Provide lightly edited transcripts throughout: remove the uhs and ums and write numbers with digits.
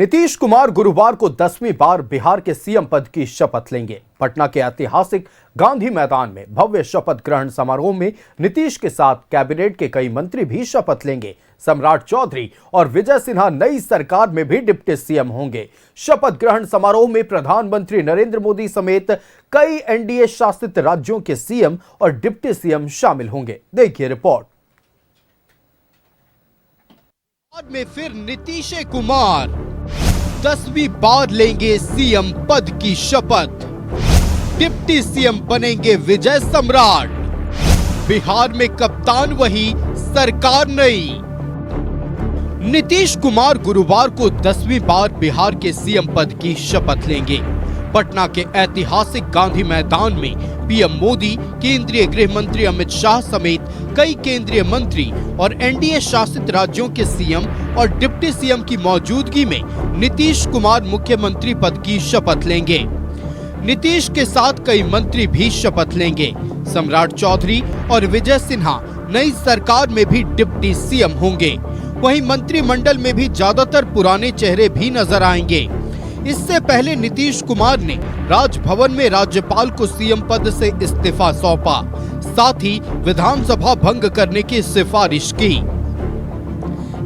नीतीश कुमार गुरुवार को 10वीं बार बिहार के सीएम पद की शपथ लेंगे। पटना के ऐतिहासिक गांधी मैदान में भव्य शपथ ग्रहण समारोह में नीतीश के साथ कैबिनेट के कई मंत्री भी शपथ लेंगे। सम्राट चौधरी और विजय सिन्हा नई सरकार में भी डिप्टी सीएम होंगे। शपथ ग्रहण समारोह में प्रधानमंत्री नरेंद्र मोदी समेत कई एनडीए शासित राज्यों के सीएम और डिप्टी सीएम शामिल होंगे। देखिए रिपोर्ट। बाद में फिर नीतीश कुमार 10वीं बार लेंगे सीएम पद की शपथ। डिप्टी सीएम बनेंगे विजय सम्राट। बिहार में कप्तान वही, सरकार नई। नीतीश कुमार गुरुवार को 10वीं बार बिहार के सीएम पद की शपथ लेंगे। पटना के ऐतिहासिक गांधी मैदान में पीएम मोदी, केंद्रीय गृह मंत्री अमित शाह समेत कई केंद्रीय मंत्री और एनडीए शासित राज्यों के सीएम और डिप्टी सीएम की मौजूदगी में नीतीश कुमार मुख्यमंत्री पद की शपथ लेंगे। नीतीश के साथ कई मंत्री भी शपथ लेंगे। सम्राट चौधरी और विजय सिन्हा नई सरकार में भी डिप्टी सीएम होंगे। वहीं मंत्रिमंडल में भी ज्यादातर पुराने चेहरे भी नजर आएंगे। इससे पहले नीतीश कुमार ने राजभवन में राज्यपाल को सीएम पद से इस्तीफा सौंपा, साथ ही विधानसभा भंग करने की सिफारिश की।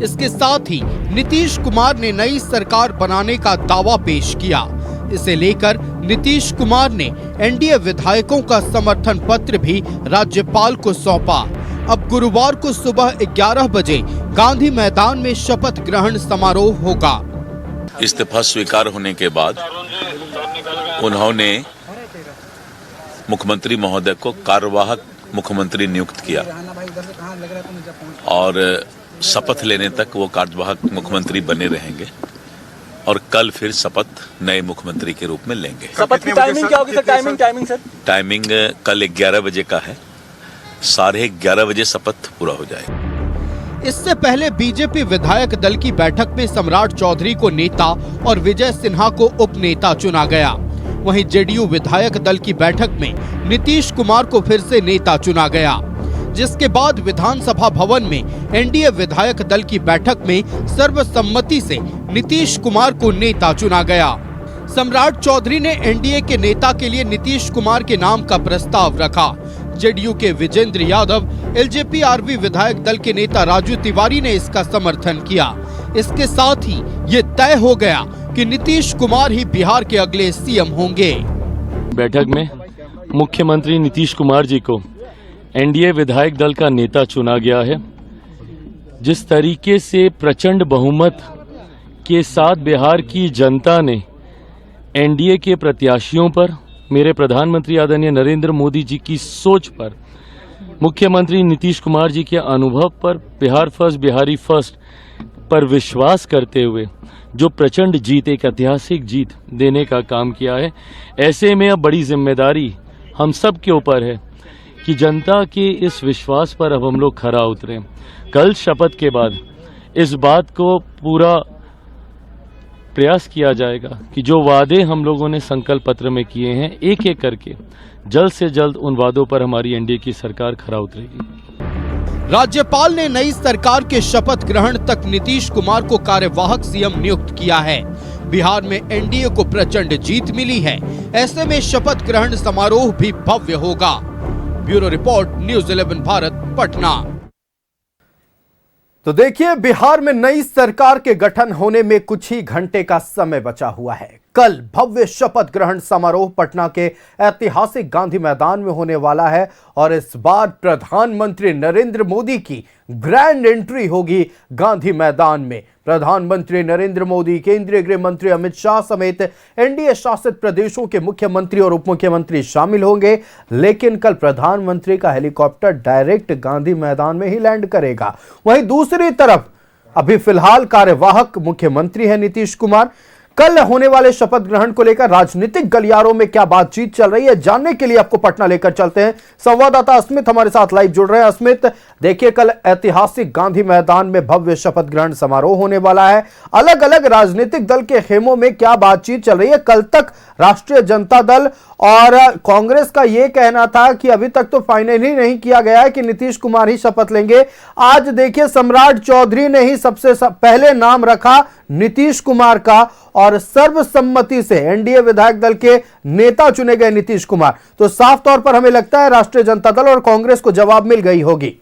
इसके साथ ही नीतीश कुमार ने नई सरकार बनाने का दावा पेश किया। इसे लेकर नीतीश कुमार ने एनडीए विधायकों का समर्थन पत्र भी राज्यपाल को सौंपा। अब गुरुवार को सुबह 11 बजे गांधी मैदान में शपथ ग्रहण समारोह होगा। इस्तीफा स्वीकार होने के बाद उन्होंने मुख्यमंत्री महोदय को कार्यवाहक मुख्यमंत्री नियुक्त किया और शपथ लेने तक वो कार्यवाहक मुख्यमंत्री बने रहेंगे और कल फिर शपथ नए मुख्यमंत्री के रूप में लेंगे। शपथ की टाइमिंग क्या होगी सर? Timing sir? टाइमिंग कल 11 बजे का है। 11:30 बजे शपथ पूरा हो जाएगा। इससे पहले बीजेपी विधायक दल की बैठक में सम्राट चौधरी को नेता और विजय सिन्हा को उपनेता चुना गया। वहीं जेडीयू विधायक दल की बैठक में नीतीश कुमार को फिर से नेता चुना गया, जिसके बाद विधानसभा भवन में एनडीए विधायक दल की बैठक में सर्वसम्मति से नीतीश कुमार को नेता चुना गया। सम्राट चौधरी ने एनडीए के नेता के लिए नीतीश कुमार के नाम का प्रस्ताव रखा। जेडीयू के विजेंद्र यादव, एलजेपी आरवी विधायक दल के नेता राजू तिवारी ने इसका समर्थन किया। इसके साथ ही ये तय हो गया कि नीतीश कुमार ही बिहार के अगले सीएम होंगे। बैठक में मुख्यमंत्री नीतीश कुमार जी को एनडीए विधायक दल का नेता चुना गया है। जिस तरीके से प्रचंड बहुमत के साथ बिहार की जनता ने एनडीए के प्रत्याशियों पर, मेरे प्रधानमंत्री आदरणीय नरेंद्र मोदी जी की सोच पर, मुख्यमंत्री नीतीश कुमार जी के अनुभव पर, बिहार फर्स्ट बिहारी फर्स्ट पर विश्वास करते हुए जो प्रचंड जीत, एक ऐतिहासिक जीत देने का काम किया है, ऐसे में अब बड़ी जिम्मेदारी हम सब के ऊपर है कि जनता के इस विश्वास पर अब हम लोग खरा उतरें। कल शपथ के बाद इस बात को पूरा प्रयास किया जाएगा कि जो वादे हम लोगों ने संकल्प पत्र में किए हैं, एक एक करके जल्द से जल्द उन वादों पर हमारी एनडीए की सरकार खरा उतरेगी। राज्यपाल ने नई सरकार के शपथ ग्रहण तक नीतीश कुमार को कार्यवाहक सीएम नियुक्त किया है। बिहार में एनडीए को प्रचंड जीत मिली है, ऐसे में शपथ ग्रहण समारोह भी भव्य होगा। Bureau report, news 11 Bharat, Patna. तो देखिए, बिहार में नई सरकार के गठन होने में कुछ ही घंटे का समय बचा हुआ है। कल भव्य शपथ ग्रहण समारोह पटना के ऐतिहासिक गांधी मैदान में होने वाला है और इस बार प्रधानमंत्री नरेंद्र मोदी की ग्रैंड एंट्री होगी गांधी मैदान में। प्रधानमंत्री नरेंद्र मोदी, केंद्रीय गृह मंत्री अमित शाह समेत एनडीए शासित प्रदेशों के मुख्यमंत्री और उप मुख्यमंत्री शामिल होंगे। लेकिन कल प्रधानमंत्री का हेलीकॉप्टर डायरेक्ट गांधी मैदान में ही लैंड करेगा। वहीं दूसरी तरफ अभी फिलहाल कार्यवाहक मुख्यमंत्री है नीतीश कुमार। कल होने वाले शपथ ग्रहण को लेकर राजनीतिक गलियारों में क्या बातचीत चल रही है, जानने के लिए आपको पटना लेकर चलते हैं। संवाददाता अस्मित हमारे साथ लाइव जुड़ रहे हैं। अस्मित, देखिए कल ऐतिहासिक गांधी मैदान में भव्य शपथ ग्रहण समारोह होने वाला है। अलग अलग राजनीतिक दल के खेमों में क्या बातचीत चल रही है? कल तक राष्ट्रीय जनता दल और कांग्रेस का यह कहना था कि अभी तक तो फाइनल ही नहीं किया गया है कि नीतीश कुमार ही शपथ लेंगे। आज देखिए सम्राट चौधरी ने ही सबसे पहले नाम रखा नीतीश कुमार का और सर्वसम्मति से एनडीए विधायक दल के नेता चुने गए नीतीश कुमार। तो साफ तौर पर हमें लगता है राष्ट्रीय जनता दल और कांग्रेस को जवाब मिल गई होगी।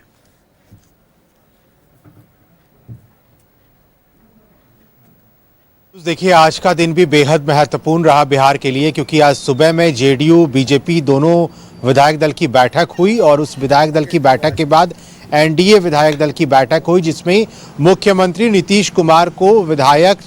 देखिए, आज का दिन भी बेहद महत्वपूर्ण रहा बिहार के लिए, क्योंकि आज सुबह में जेडीयू बीजेपी दोनों विधायक दल की बैठक हुई और उस विधायक दल की बैठक के बाद एनडीए विधायक दल की बैठक हुई, जिसमें मुख्यमंत्री नीतीश कुमार को विधायक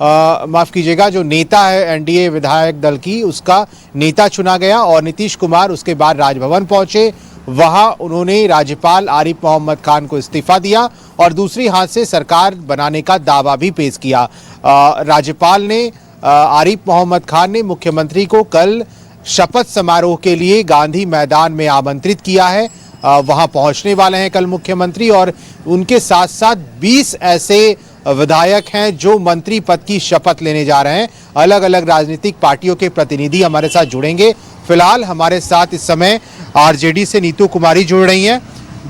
माफ कीजिएगा जो नेता है एनडीए विधायक दल की उसका नेता चुना गया। और नीतीश कुमार उसके बाद राजभवन पहुंचे। वहां उन्होंने राज्यपाल आरिफ मोहम्मद खान को इस्तीफा दिया और दूसरी हाथ से सरकार बनाने का दावा भी पेश किया। राज्यपाल ने आरिफ मोहम्मद खान ने मुख्यमंत्री को कल शपथ समारोह के लिए गांधी मैदान में आमंत्रित किया है। वहां पहुंचने वाले हैं कल मुख्यमंत्री और उनके साथ साथ 20 ऐसे विधायक हैं जो मंत्री पद की शपथ लेने जा रहे हैं। अलग अलग राजनीतिक पार्टियों के प्रतिनिधि हमारे साथ जुड़ेंगे। फिलहाल हमारे साथ इस समय आरजेडी से नीतू कुमारी जुड़ रही हैं,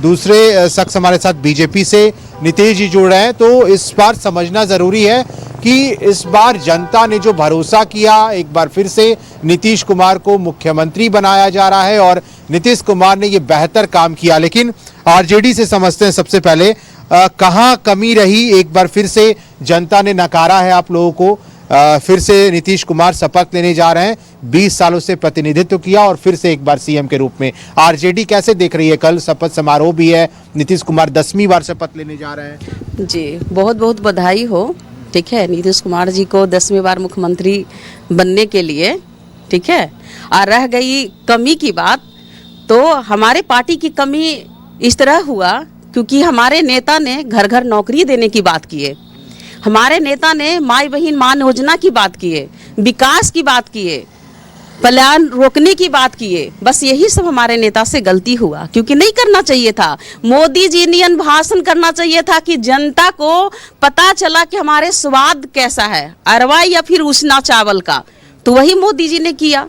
दूसरे शख्स हमारे साथ बीजेपी से नीतीश जी जुड़ रहे हैं। तो इस बार समझना जरूरी है कि इस बार जनता ने जो भरोसा किया, एक बार फिर से नीतीश कुमार को मुख्यमंत्री बनाया जा रहा है और नीतीश कुमार ने ये बेहतर काम किया। लेकिन आरजेडी से समझते हैं सबसे पहले कहां कमी रही। एक बार फिर से जनता ने नकारा है आप लोगों को। फिर से नीतीश कुमार शपथ लेने जा रहे हैं। 20 सालों से प्रतिनिधित्व किया और फिर से एक बार सीएम के रूप में। आरजेडी कैसे देख रही है? कल शपथ समारोह भी है, नीतीश कुमार 10वीं बार शपथ लेने जा रहे हैं। जी, बहुत बहुत बधाई हो। ठीक है, नीतीश कुमार जी को 10वीं बार मुख्यमंत्री बनने के लिए। ठीक है, और रह गई कमी की बात, तो हमारे पार्टी की कमी इस तरह हुआ क्योंकि हमारे नेता ने घर घर नौकरी देने की बात की है, हमारे नेता ने माई बहन मान योजना की बात की है, विकास की बात की है, पलायन रोकने की बात की है। बस यही सब हमारे नेता से गलती हुआ, क्योंकि नहीं करना चाहिए था। मोदी जी ने भाषण करना चाहिए था कि जनता को पता चला कि हमारे स्वाद कैसा है, अरवा या फिर उसना चावल का, तो वही मोदी जी ने किया।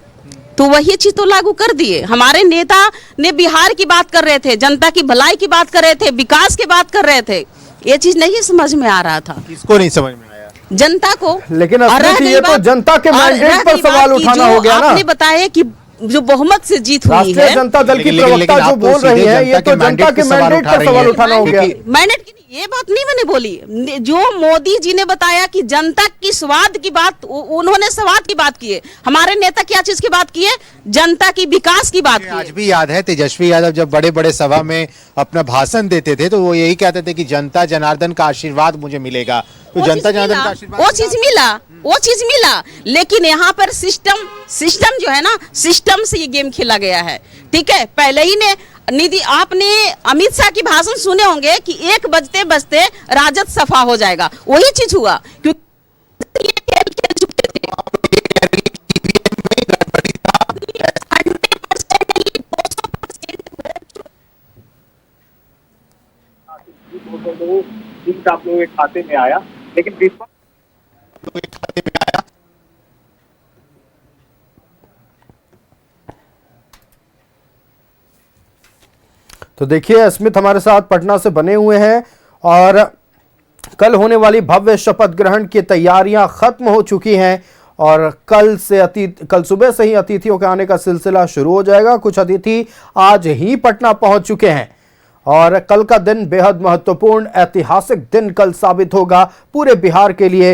तो वही चीज तो लागू कर दिए। हमारे नेता ने बिहार की बात कर रहे थे, जनता की भलाई की बात कर रहे थे, विकास की बात कर रहे थे। ये चीज नहीं समझ में आ रहा था। किसको नहीं समझ में आया? जनता को। लेकिन ये तो जनता के मैंडेट पर सवाल उठाना हो गया ना। आपने बताया कि जो बहुमत से जीत हुई है, राष्ट्रीय जनता दल की प्रवक्ता जो बोल रही है, ये तो जनता के मैंडेट पर सवाल उठाना हो गया। मैंडेट की ये बात नहीं मैंने बोली। जो मोदी जी ने बताया कि जनता की स्वाद की बात, उन्होंने स्वाद की बात की है। हमारे नेता क्या चीज की बात की है? जनता की विकास की बात की है। आज भी याद है तेजस्वी यादव जब बड़े बड़े सभा में अपना भाषण देते थे तो वो यही कहते थे कि जनता जनार्दन का आशीर्वाद मुझे मिलेगा। तो जनता जनार्दन का आशीर्वाद वो चीज मिला। लेकिन यहाँ पर सिस्टम जो है ना, सिस्टम से ये गेम खेला गया है। ठीक है, पहले ही ने निधि, आपने अमित शाह की भाषण सुने होंगे कि 1 बजते बजते राजद सफा हो जाएगा। वही चीज हुआ क्योंकि आप लोगों के खाते में आया, लेकिन खाते में आया। तो देखिए अस्मित हमारे साथ पटना से बने हुए हैं और कल होने वाली भव्य शपथ ग्रहण की तैयारियां खत्म हो चुकी हैं और कल सुबह से ही अतिथियों के आने का सिलसिला शुरू हो जाएगा। कुछ अतिथि आज ही पटना पहुंच चुके हैं और कल का दिन बेहद महत्वपूर्ण ऐतिहासिक दिन कल साबित होगा पूरे बिहार के लिए।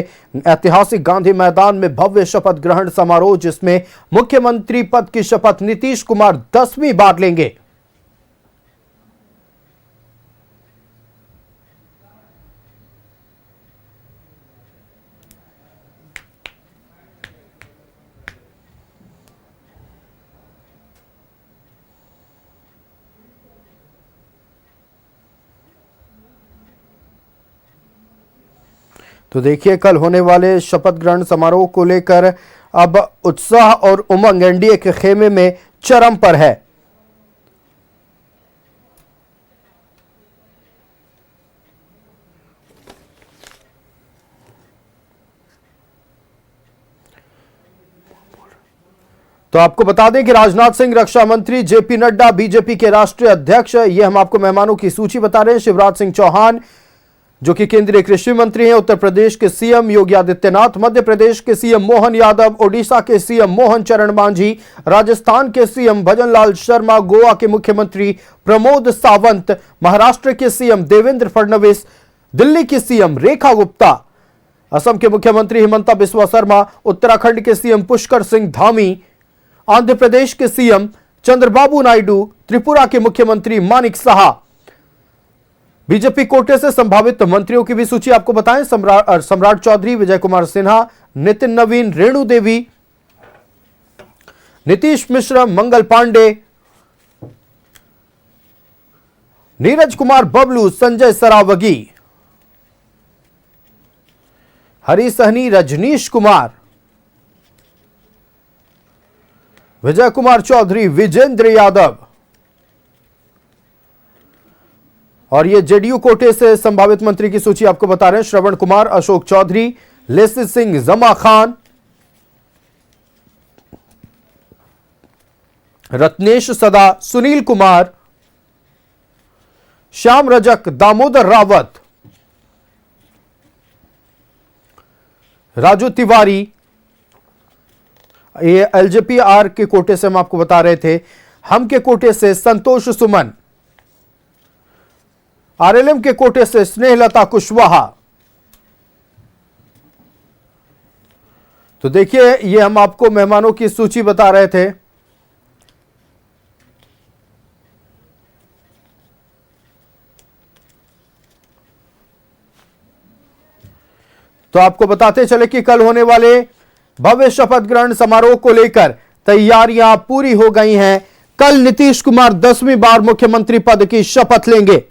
ऐतिहासिक गांधी मैदान में भव्य शपथ ग्रहण समारोह, जिसमें मुख्यमंत्री पद की शपथ नीतीश कुमार 10वीं बार लेंगे। तो देखिए, कल होने वाले शपथ ग्रहण समारोह को लेकर अब उत्साह और उमंग एनडीए के खेमे में चरम पर है। तो आपको बता दें कि राजनाथ सिंह, रक्षा मंत्री जेपी नड्डा, बीजेपी के राष्ट्रीय अध्यक्ष, ये हम आपको मेहमानों की सूची बता रहे हैं। शिवराज सिंह चौहान जो कि केंद्रीय कृषि मंत्री हैं, उत्तर प्रदेश के सीएम योगी आदित्यनाथ, मध्य प्रदेश के सीएम मोहन यादव, ओडिशा के सीएम मोहन चरण मांझी, राजस्थान के सीएम भजनलाल शर्मा, गोवा के मुख्यमंत्री प्रमोद सावंत, महाराष्ट्र के सीएम देवेंद्र फडणवीस, दिल्ली की सीएम रेखा गुप्ता, असम के मुख्यमंत्री हिमंता बिस्वा शर्मा, उत्तराखंड के सीएम पुष्कर सिंह धामी, आंध्र प्रदेश के सीएम चंद्रबाबू नायडू, त्रिपुरा के मुख्यमंत्री मानिक साहा। बीजेपी कोटे से संभावित मंत्रियों की भी सूची आपको बताएं। सम्राट चौधरी, विजय कुमार सिन्हा, नितिन नवीन, रेणु देवी, नीतीश मिश्रा, मंगल पांडे, नीरज कुमार बबलू, संजय सरावगी, हरी सहनी, रजनीश कुमार, विजय कुमार चौधरी, विजेंद्र यादव। और ये जेडीयू कोटे से संभावित मंत्री की सूची आपको बता रहे हैं। श्रवण कुमार, अशोक चौधरी, लेसी सिंह, जमा खान, रत्नेश सदा, सुनील कुमार, श्याम रजक, दामोदर रावत, राजू तिवारी। ये एलजेपीआर के कोटे से हम आपको बता रहे थे। हम के कोटे से संतोष सुमन, आरएलएम के कोटे से स्नेहलता कुशवाहा। तो देखिए, ये हम आपको मेहमानों की सूची बता रहे थे। तो आपको बताते चले कि कल होने वाले भव्य शपथ ग्रहण समारोह को लेकर तैयारियां पूरी हो गई हैं। कल नीतीश कुमार 10वीं बार मुख्यमंत्री पद की शपथ लेंगे।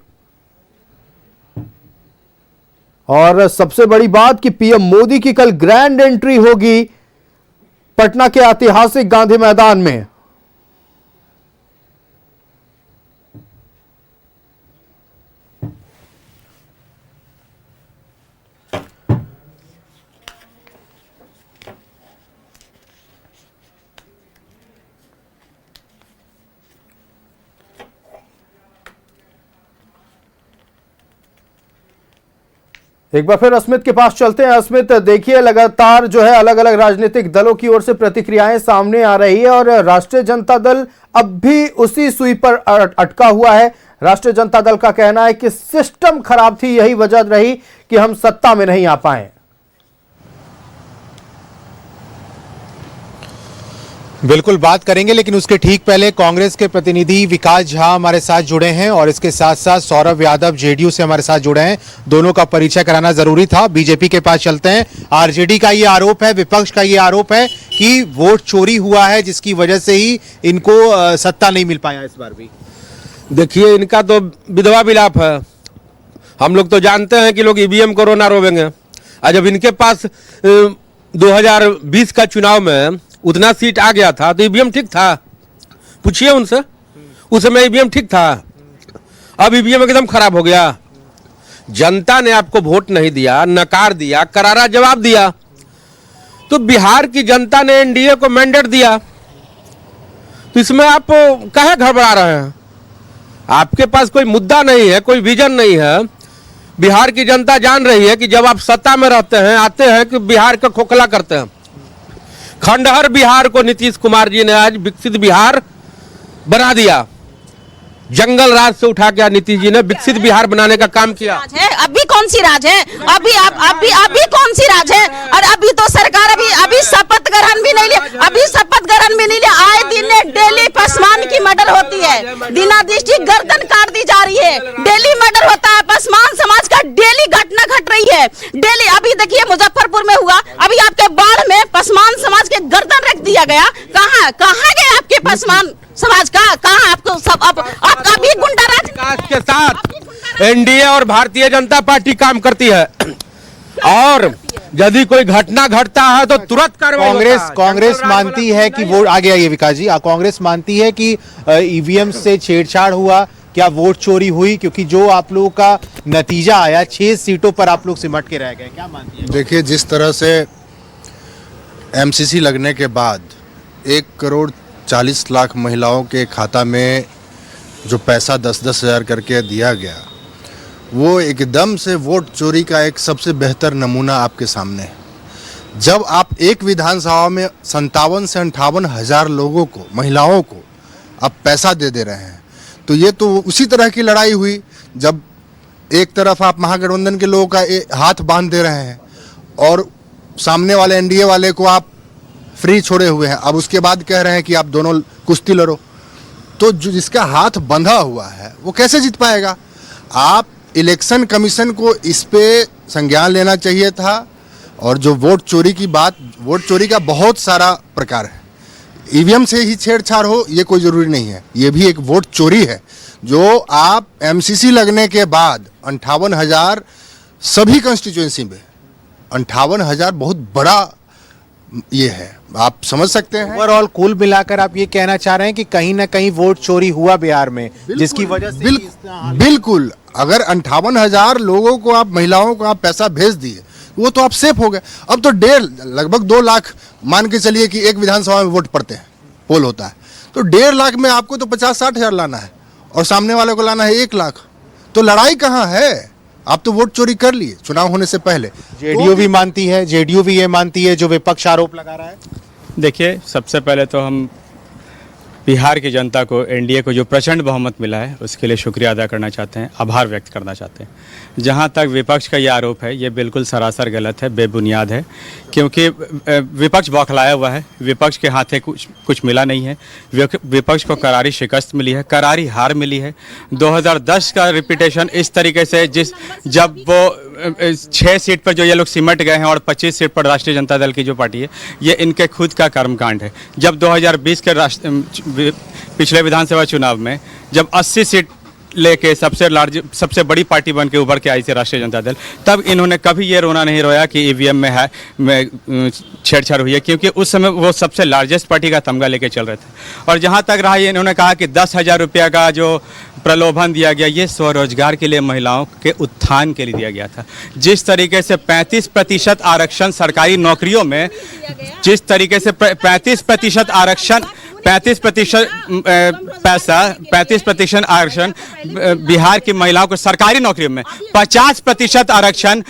और सबसे बड़ी बात कि पीएम मोदी की कल ग्रैंड एंट्री होगी पटना के ऐतिहासिक गांधी मैदान में। एक बार फिर अस्मित के पास चलते हैं। अस्मित, देखिए, लगातार जो है अलग अलग राजनीतिक दलों की ओर से प्रतिक्रियाएं सामने आ रही है और राष्ट्रीय जनता दल अब भी उसी सुई पर अटका हुआ है। राष्ट्रीय जनता दल का कहना है कि सिस्टम खराब थी, यही वजह रही कि हम सत्ता में नहीं आ पाए। बिल्कुल बात करेंगे, लेकिन उसके ठीक पहले कांग्रेस के प्रतिनिधि विकास झा हमारे साथ जुड़े हैं और इसके साथ साथ सौरभ यादव जेडीयू से हमारे साथ जुड़े हैं। दोनों का परिचय कराना जरूरी था। बीजेपी के पास चलते हैं। आरजेडी का ये आरोप है, विपक्ष का ये आरोप है कि वोट चोरी हुआ है, जिसकी वजह से ही इनको सत्ता नहीं मिल पाया इस बार भी। देखिए, इनका तो विधवा विलाप है। हम लोग तो जानते हैं कि लोग ईवीएम को रोना रोवेंगे। और जब इनके पास 2020 का चुनाव में उतना सीट आ गया था तो ईवीएम ठीक था? पूछिए उनसे, उस समय ईवीएम ठीक था। अब ईवीएम एकदम खराब हो गया। जनता ने आपको वोट नहीं दिया, नकार दिया, करारा जवाब दिया। तो बिहार की जनता ने एनडीए को मैंडेट दिया, तो इसमें आप काहे घबरा रहे हैं? आपके पास कोई मुद्दा नहीं है, कोई विजन नहीं है। बिहार की जनता जान रही है कि जब आप सत्ता में रहते हैं, आते हैं कि बिहार का खोखला करते हैं। खंडहर बिहार को नीतीश कुमार जी ने आज विकसित बिहार बना दिया। जंगल राज से उठा के नीतीश जी ने विकसित बिहार बनाने का काम किया। अभी कौन सी राज है? अभी कौन सी राज है? और अभी तो सरकार अभी शपथ ग्रहण भी नहीं लिया। अभी शपथ ग्रहण भी नहीं लिया। आए दिन डेली पसमान की मर्डर होती है, दिनादृष्टि गर्दन काट दी जा रही है, डेली मर्डर होता है। पसमान समाज का डेली घटना घट रही है डेली। अभी देखिए मुजफ्फरपुर में हुआ, अभी आपके बाढ़ में पसमान समाज के गर्दन रख दिया गया। कहाँ गए आपके पसमान समाज का? कहाँ आपको सब आपका भी गुंडाराज विकास के साथ एनडीए और भारतीय जनता पार्टी काम करती है। और यदि कोई घटना घटता है तो तुरंत कार्रवाई कांग्रेस मानती है कि वोट आगे आइए विकास जी, कांग्रेस मानती है कि ईवीएम से छेड़छाड़ हुआ, क्या वोट चोरी हुई? क्योंकि जो आप लोगों का नतीजा आया 6 सीटों पर आप लोग सिमट के रह गए, क्या मानती है? देखिए, जिस तरह से एमसीसी लगने के बाद 1,40,00,000 महिलाओं के खाता में जो पैसा 10-10 हज़ार करके दिया गया, वो एकदम से वोट चोरी का एक सबसे बेहतर नमूना आपके सामने है। जब आप एक विधानसभा में 57 से 58 हज़ार लोगों को, महिलाओं को आप पैसा दे रहे हैं, तो ये तो उसी तरह की लड़ाई हुई जब एक तरफ आप महागठबंधन के लोगों का हाथ बांध दे रहे हैं और सामने वाले एनडीए वाले को आप फ्री छोड़े हुए हैं। अब उसके बाद कह रहे हैं कि आप दोनों कुश्ती लड़ो, तो जो जिसका हाथ बंधा हुआ है वो कैसे जीत पाएगा? आप इलेक्शन कमीशन को इस पे संज्ञान लेना चाहिए था। और जो वोट चोरी की बात, वोट चोरी का बहुत सारा प्रकार है, ईवीएम से ही छेड़छाड़ हो ये कोई ज़रूरी नहीं है, ये भी एक वोट चोरी है। जो आप एमसीसी लगने के बाद 58 हज़ार सभी कंस्टिट्यूएंसी में 58 हज़ार बहुत बड़ा ये है, आप समझ सकते हैं। ओवरऑल कुल मिलाकर आप ये कहना चाह रहे हैं कि कहीं ना कहीं वोट चोरी हुआ बिहार में, जिसकी वजह से बिल्कुल, अगर 58 हज़ार लोगों को आप, महिलाओं को आप पैसा भेज दिए, वो तो आप सेफ हो गए। अब तो लगभग 2 लाख मान के चलिए कि एक विधानसभा में वोट पड़ते हैं, पोल होता है, तो 1.5 लाख में आपको तो 50-60 हज़ार लाना है और सामने वाले को लाना है 1 लाख। तो लड़ाई कहाँ है? आप तो वोट चोरी कर लिए चुनाव होने से पहले। जेडीयू भी मानती है, जेडीयू भी ये मानती है, जो विपक्ष आरोप लगा रहा है। देखिए, सबसे पहले तो हम बिहार की जनता को, एनडीए को जो प्रचंड बहुमत मिला है उसके लिए शुक्रिया अदा करना चाहते हैं, आभार व्यक्त करना चाहते हैं। जहां तक विपक्ष का ये आरोप है, ये बिल्कुल सरासर गलत है, बेबुनियाद है, क्योंकि विपक्ष बौखलाया हुआ है। विपक्ष के हाथे कुछ मिला नहीं है। विपक्ष को करारी शिकस्त मिली है, करारी हार मिली है। 2010 का रिपीटेशन इस तरीके से, जब वो 6 सीट पर जो ये लोग सिमट गए हैं और 25 सीट पर राष्ट्रीय जनता दल की जो पार्टी है, ये इनके खुद का कर्मकांड है। जब 2020 के पिछले विधानसभा चुनाव में जब 80 सीट लेके सबसे बड़ी पार्टी बन के उभर के आई थी राष्ट्रीय जनता दल, तब इन्होंने कभी ये रोना नहीं रोया कि ईवीएम में छेड़छाड़ हुई है, क्योंकि उस समय वो सबसे लार्जेस्ट पार्टी का तमगा लेके चल रहे थे। और जहाँ तक रहा, ये इन्होंने कहा कि 10,000 रुपया का जो प्रलोभन दिया गया, ये स्वरोजगार के लिए, महिलाओं के उत्थान के लिए दिया गया था। जिस तरीके से 35% आरक्षण सरकारी नौकरियों में, जिस तरीके से 35% आरक्षण, 35% आरक्षण बिहार की महिलाओं को सरकारी नौकरियों में, 50% आरक्षण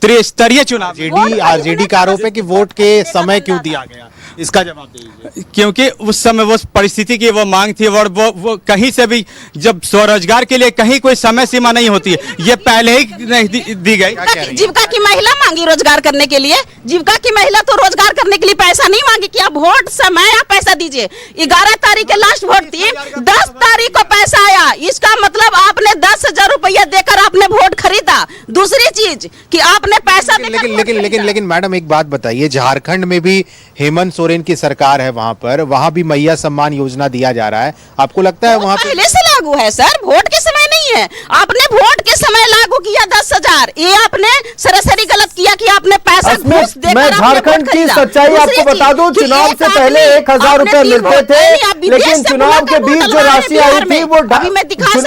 त्रिस्तरीय चुनाव। आरजेडी का आरोप है कि वोट के समय क्यों दिया गया, इसका जवाब दीजिए। क्योंकि उस समय वो परिस्थिति की वो मांग थी, और वो कहीं से भी, जब स्वरोजगार के लिए कहीं कोई समय सीमा नहीं होती है, ये पहले ही नहीं दी गई। जीविका की महिला मांगी रोजगार करने के लिए, जीविका की महिला तो रोजगार करने के लिए पैसा नहीं मांगी कि आप वोट समय आप पैसा दीजिए। 11 तारीख के लास्ट वोट थी, 10 तारीख को पैसा आया। इसका मतलब आपने 10,000 रुपया देकर आपने वोट खरीदा। दूसरी चीज कि आपने पैसा लेकिन मैडम एक बात बताइए, झारखंड में भी हेमंत सोरेन की सरकार है, वहां भी मैया सम्मान योजना दिया जा रहा है, आपको लगता है वहां पहले से लागू है? सर, वोट के समय नहीं है, आपने वोट के समय लागू किया 10,000। ये आपने सरासरी गलत किया कि आपने पैसा घूस देकर मैं झारखंड की सच्चाई आपको बता दूं, चुनाव से पहले 1,000 रुपए मिलते थे, लेकिन चुनाव के बीच जो राशि आई थी वो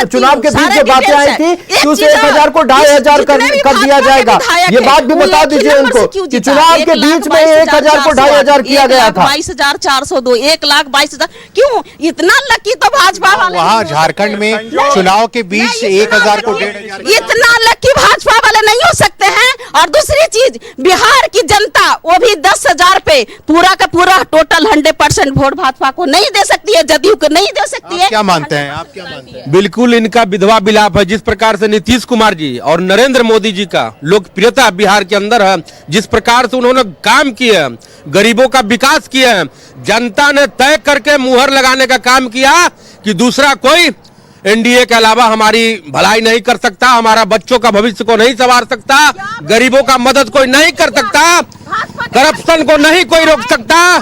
चुनाव के बीच जो बातें आई थी कि उस 1,000 को 2,500 कर दिया जाएगा। ये बात भी बता दीजिए उनको कि चुनाव के बीच में 1,000 को 2,500 किया गया था। 22,402, 1,22,000, क्यों इतना लकी तो भाजपा वाले। वहाँ झारखंड में चुनाव के बीच 1,000 को 1,500, इतना लकी भाजपा वाले नहीं हो सकते हैं। और दूसरी चीज, बिहार की जनता वो भी 10,000 पे पूरा का पूरा टोटल 100% वोट भाजपा को नहीं दे सकती है, जदयू को नहीं दे सकती है। क्या मानते हैं आप, क्या मानते हैं? बिल्कुल इनका विधवा विलाप है। जिस प्रकार से नीतीश कुमार जी और नरेंद्र मोदी जी का लोकप्रियता बिहार के अंदर है, जिस प्रकार से उन्होंने काम किया, गरीबों का विकास किया, जनता ने तय करके मुहर लगाने का काम किया कि दूसरा कोई एनडीए के अलावा हमारी भलाई नहीं कर सकता, हमारा बच्चों का भविष्य को नहीं संवार सकता, गरीबों का मदद कोई नहीं कर सकता, करप्शन को नहीं कोई रोक सकता,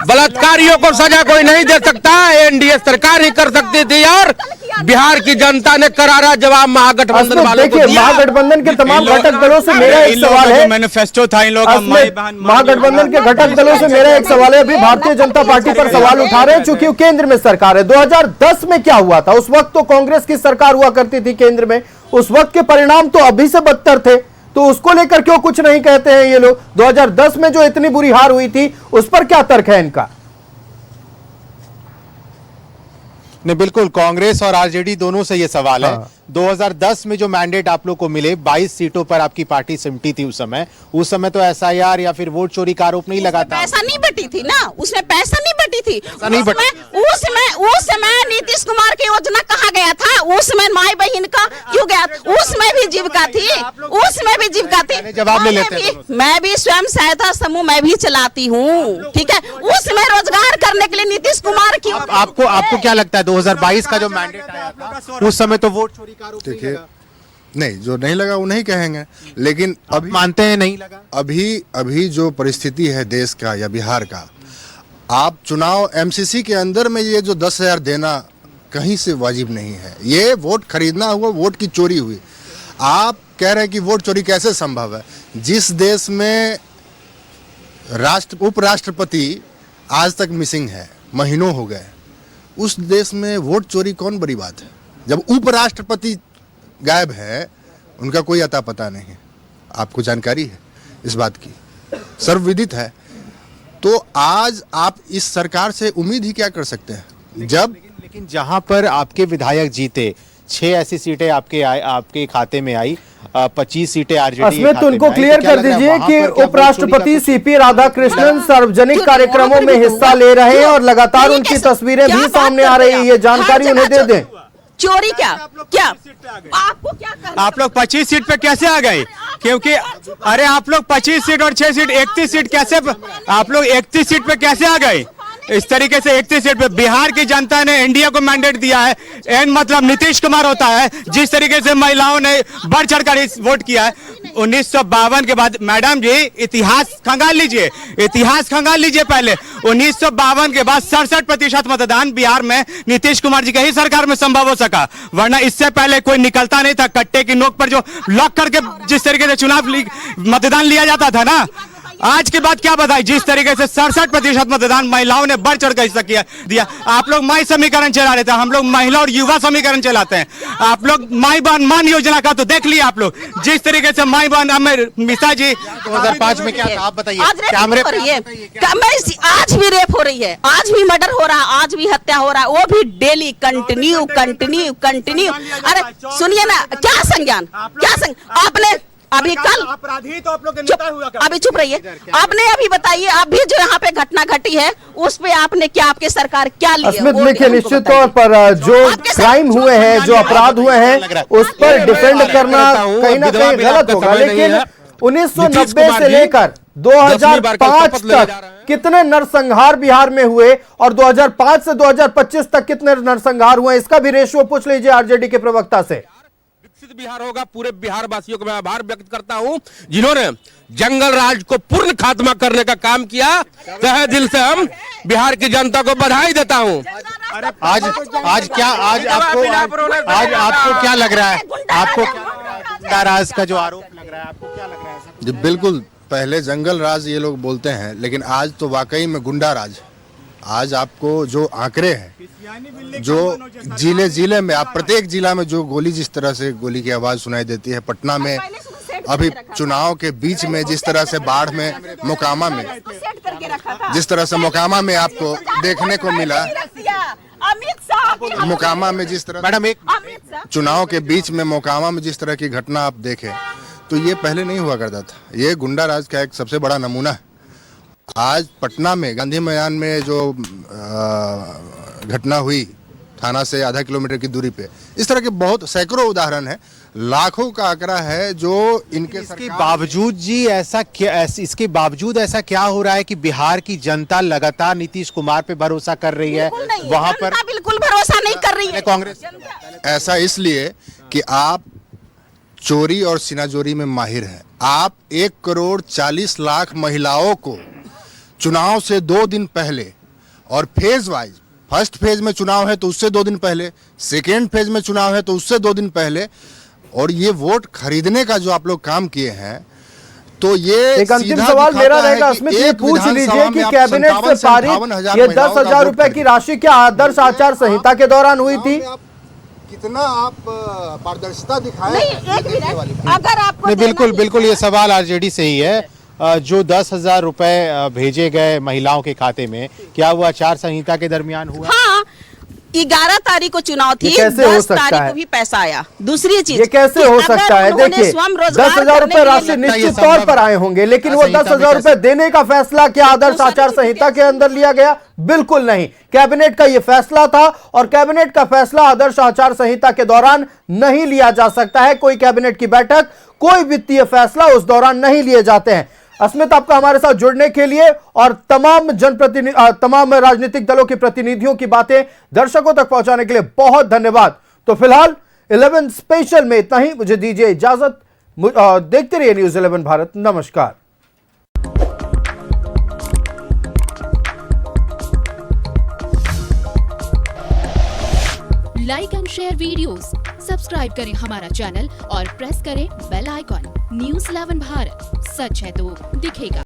बलात्कारियों को सजा कोई नहीं दे सकता, एनडीए सरकार ही कर सकती थी। और बिहार की जनता ने करारा जवाब महागठबंधन वालों को देखिए, दिया। महागठबंधन के तमाम घटक दलों से मेरा एक सवाल है। मैनिफेस्टो था इन लोगों का, महागठबंधन के घटक दलों से मेरा एक सवाल है। अभी भारतीय जनता पार्टी पर सवाल उठा रहे हैं चूंकि वो केंद्र में सरकार है। 2010 में क्या हुआ था? उस वक्त तो कांग्रेस की सरकार हुआ करती थी केंद्र में, उस वक्त के परिणाम तो अभी से बदतर थे, तो उसको लेकर क्यों कुछ नहीं कहते हैं ये लोग? 2010 में जो इतनी बुरी हार हुई थी उस पर क्या तर्क है इनका? नहीं, बिल्कुल कांग्रेस और आरजेडी दोनों से ये सवाल है। 2010 में जो मैंडेट आप लोग को मिले, 22 सीटों पर आपकी पार्टी सिमटी थी उस समय तो एसआईआर या फिर वोट चोरी का आरोप नहीं लगा था। पैसा नहीं बटी थी ना, उसमें पैसा नहीं बटी थी। नहीं बटी। उस समय नीतीश कुमार की योजना कहाँ गया था? उसमें माई बहन का क्यों गया? उसमें भी जीविका थी, उसमें भी जीविका थी। जवाब ले लेते हैं। मैं भी स्वयं सहायता समूह मैं भी चलाती हूँ, ठीक है। उसमें रोजगार करने के लिए नीतीश कुमार की आपको क्या लगता है 2022 का जो मैंडेट आया था उस समय तो वोट चोरी का आरोप नहीं लगा? नहीं, जो नहीं लगा वो नहीं कहेंगे, लेकिन अभी मानते हैं नहीं लगा। अभी जो परिस्थिति है देश का या बिहार का, आप चुनाव एमसीसी के अंदर में ये जो 10,000 देना कहीं से वाजिब नहीं है। ये वोट खरीदना हुआ, वोट की चोरी हुई। आप कह रहे हैं कि वोट चोरी कैसे संभव है? जिस देश में उपराष्ट्रपति आज तक मिसिंग है, महीनों हो गए, उस देश में वोट चोरी कौन बड़ी बात है? जब उपराष्ट्रपति गायब है, उनका कोई अता पता नहीं है, आपको जानकारी है इस बात की, सर्वविदित है। तो आज आप इस सरकार से उम्मीद ही क्या कर सकते हैं? लेकिन जहां पर आपके विधायक जीते, 6 ऐसी सीटें आपके खाते में आई, 25 सीटें आरजेडी अस्मित, उनको क्लियर कर दीजिए कि उपराष्ट्रपति सीपी राधाकृष्णन सार्वजनिक कार्यक्रमों में हिस्सा ले रहे हैं और लगातार उनकी तस्वीरें भी सामने आ रही है, ये जानकारी उन्हें दे दें। चोरी क्या आपको क्या करना? आप लोग 25 सीट पे कैसे आ गए? क्योंकि अरे आप लोग 25 सीट और 6 सीट 31 सीट कैसे, आप लोग 31 सीट पे कैसे आ गए? इस तरीके से 31 सीट पे बिहार की जनता ने एनडीए को मैंडेट दिया है, एन मतलब नीतीश कुमार होता है। जिस तरीके से महिलाओं ने बढ़ चढ़कर इस वोट किया है 1952 के बाद, मैडम जी इतिहास खंगाल लीजिए, इतिहास खंगाल लीजिए। पहले 1952 के बाद 67% मतदान बिहार में नीतीश कुमार जी के ही सरकार में संभव हो सका, वरना इससे पहले कोई निकलता नहीं था। कट्टे की नोक पर जो लॉक करके जिस तरीके से चुनाव मतदान लिया जाता था ना, आज के बाद क्या बताएं? जिस तरीके से 67% मतदान महिलाओं ने बढ़ चढ़कर हिस्सा दिया। आप लोग माई समीकरण चला रहे थे, हम लोग महिला और युवा समीकरण चलाते हैं। आप लोग माई बहन मान योजना का तो देख लिया आप लोग, जिस तरीके से माई बहन मिसा जी 2005 में क्या था आप बताइए? कैमरे पर आज भी रेप हो रही है, आज भी मर्डर हो रहा है, आज भी हत्या हो रहा है, वो भी डेली कंटिन्यू। अरे सुनिए ना, क्या संज्ञान, आपने अभी कल अपराधी तो आप लोग नेता हुआ कर। अभी चुप रहिए। आपने अभी बताइए, अभी जो यहाँ पे घटना घटी है उस पे आपने क्या, आपके सरकार क्या ली? अस्मित, देखिए निश्चित तौर पर जो क्राइम हुए हैं, जो अपराध हुए हैं, उस पर डिफेंड करना कहीं ना कहीं गलत होगा। लेकिन 1990 से लेकर 2005 तक कितने नरसंहार बिहार में हुए और 2005 से 2025 तक कितने नरसंहार हुए, इसका भी रेशियो पूछ लीजिए आरजेडी के प्रवक्ता से। बिहार होगा। पूरे बिहार वासियों को मैं आभार व्यक्त करता हूं जिन्होंने जंगल राज को पूर्ण खात्मा करने का काम किया। तहे दिल से हम बिहार की जनता को बधाई देता हूं। आज आपको क्या लग रहा है? आपको गुंडा राज का जो आरोप लग रहा है, आपको क्या लग रहा है? जी बिल्कुल, पहले जंगल राज ये लोग बोलते हैं, लेकिन आज तो वाकई में गुंडा राज। आज आपको जो आंकड़े हैं, जो जिले जिले में, आप प्रत्येक जिला में जो गोली, जिस तरह से गोली की आवाज सुनाई देती है, पटना में अभी चुनाव के बीच में जिस तरह से बाढ़ में, मोकामा में, जिस तरह से मोकामा में आपको देखने को मिला, मोकामा में जिस तरह, मैडम एक चुनाव के बीच में मोकामा में जिस तरह की घटना आप देखें, तो ये पहले नहीं हुआ करता था। ये गुंडा राज का एक सबसे बड़ा नमूना है। आज पटना में गांधी मैदान में जो घटना हुई, थाना से आधा किलोमीटर की दूरी पे, इस तरह के बहुत सैकड़ों उदाहरण है, लाखों का आंकड़ा है जो इसके बावजूद जी इसके बावजूद ऐसा क्या हो रहा है कि बिहार की जनता लगातार नीतीश कुमार पे भरोसा कर रही है? वहां पर बिल्कुल भरोसा नहीं कर रही है कांग्रेस। ऐसा इसलिए कि आप चोरी और सीनाजोरी में माहिर हैं। आप 1,40,40,00,000 महिलाओं को चुनाव से 2 दिन पहले और फेज वाइज फर्स्ट फेज में चुनाव है तो उससे 2 दिन पहले, सेकेंड फेज में चुनाव है तो उससे 2 दिन पहले। और ये वोट खरीदने का जो आप लोग काम किए हैं, तो ये एक अंतिम सीधा सवाल दिखाता मेरा है रहेगा, कि स्मित, ये एक पूछ लीजिए विधानसभा कि में आप कैबिनेट से 57,000 पारित ये 10,000 रुपए की राशि क्या आदर्श आचार संहिता के दौरान हुई थी? कितना आप पारदर्शिता दिखाए अगर आपको नहीं, बिल्कुल ये सवाल आरजेडी से ही है। जो 10,000 रुपए भेजे गए महिलाओं के खाते में, क्या वो आचार संहिता के दरमियान हुआ? हाँ, 11 तारीख को चुनाव थी, ये कैसे हो 10 सकता तारीख है? को भी पैसा आया। दूसरी चीज, ये कैसे कि हो अगर सकता है? उन्होंने देखिए, स्वरोजगार 10,000 करने रुपए के राशि लिए- निश्चित तौर पर आए होंगे, लेकिन वो 10,000 रुपए देने का फैसला क्या आदर्श आचार संहिता के अंदर लिया गया? बिल्कुल नहीं। कैबिनेट का यह फैसला था और कैबिनेट का फैसला आदर्श आचार संहिता के दौरान नहीं लिया जा सकता है। कोई कैबिनेट की बैठक, कोई वित्तीय फैसला उस दौरान नहीं लिए जाते हैं। अस्मित, आपका हमारे साथ जुड़ने के लिए और तमाम राजनीतिक दलों के प्रतिनिधियों की बातें दर्शकों तक पहुंचाने के लिए बहुत धन्यवाद। तो फिलहाल 11 स्पेशल में इतना ही, मुझे दीजिए इजाजत। देखते रहिए न्यूज़ 11 भारत। नमस्कार। Like and share videos, subscribe करें हमारा चैनल और प्रेस करें बेल आइकॉन। न्यूज़ 11 भारत, सच है तो दिखेगा।